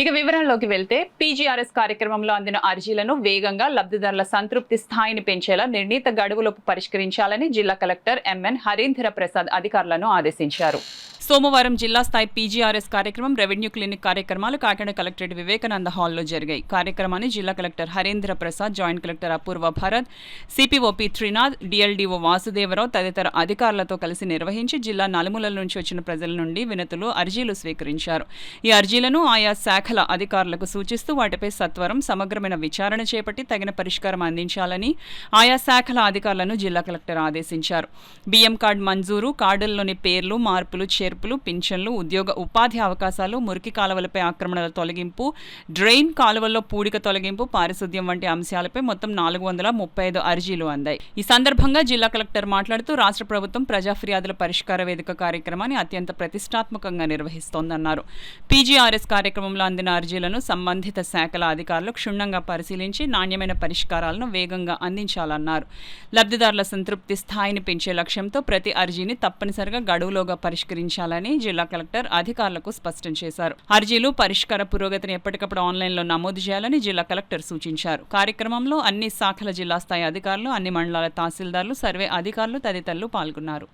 ఇక వివరంలోకి వెళ్తే పీజీఆర్ఎస్ కార్యక్రమంలో అందిన అర్జీలను వేగంగా లబ్ధిదారుల సంతృప్తి స్థాయిని పెంచేలా నిర్ణీత గడువులోపు పరిష్కరించాలని జిల్లా కలెక్టర్ ఎంఎన్ హరీంద్ర ప్రసాద్ అధికారులను ఆదేశించారు. సోమవారం జిల్లా స్థాయి పీజీఆర్ఎస్ కార్యక్రమం, రెవెన్యూ క్లినిక్ కార్యక్రమాలు కాకినాడ కలెక్టరేట్ వివేకానంద హాల్లో జరిగాయి. కార్యక్రమాన్ని జిల్లా collector Harindra Prasad, joint collector Apoorva Bharat, సిపిఓపి త్రినాథ్, డిఎల్డీఓ వాసుదేవరావు తదితర అధికారులతో కలిసి నిర్వహించి జిల్లా నలుమూలల నుంచి వచ్చిన ప్రజల నుండి వినతులు, అర్జీలు స్వీకరించారు. ఈ అర్జీలను ఆయా శాఖల అధికారులకు సూచిస్తూ వాటిపై సత్వరం సమగ్రమైన విచారణ చేపట్టి తగిన పరిష్కారం అందించాలని ఆయా శాఖల అధికారులను జిల్లా కలెక్టర్ ఆదేశించారు. బియ్యం కార్డు మంజూరు, కార్డుల్లోని పేర్లు, మార్పులు, చేర్పులు, పింఛన్లు, ఉద్యోగ ఉపాధి అవకాశాలు, మురికి కాలువలపై ఆక్రమణల తొలగింపు, డ్రైన్ కాలువల్లో పూడిక తొలగింపు, పారిశుద్ధ్యం వంటి అంశాలపై మొత్తం 435 అర్జీలు అందాయి. ఈ సందర్భంగా జిల్లా కలెక్టర్ మాట్లాడుతూ రాష్ట్ర ప్రభుత్వం ప్రజా ఫిర్యాదుల పరిష్కార వేదిక కార్యక్రమాన్ని అత్యంత ప్రతిష్టాత్మకంగా నిర్వహిస్తోందన్నారు. పీజీఆర్ఎస్ కార్యక్రమంలో అందిన అర్జీలను సంబంధిత శాఖల అధికారులు క్షుణ్ణంగా పరిశీలించి నాణ్యమైన పరిష్కారాలను వేగంగా అందించాలన్నారు. లబ్ధిదారుల సంతృప్తి స్థాయిని పెంచే లక్ష్యంతో ప్రతి అర్జీని తప్పనిసరిగా గడువులోగా పరిష్కరించాలని జిల్లా కలెక్టర్ అధికారులకు స్పష్టం చేశారు. అర్జీలు పరిష్కార పురోగతిని ఎప్పటికప్పుడు ఆన్లైన్లో నమోదు చేయాలని జిల్లా కలెక్టర్ సూచించారు. కార్యక్రమంలో అన్ని శాఖల జిల్లా స్థాయి అధికారులు, అన్ని మండలాల తహసీల్దార్లు, సర్వే అధికారులు తదితరులు పాల్గొన్నారు.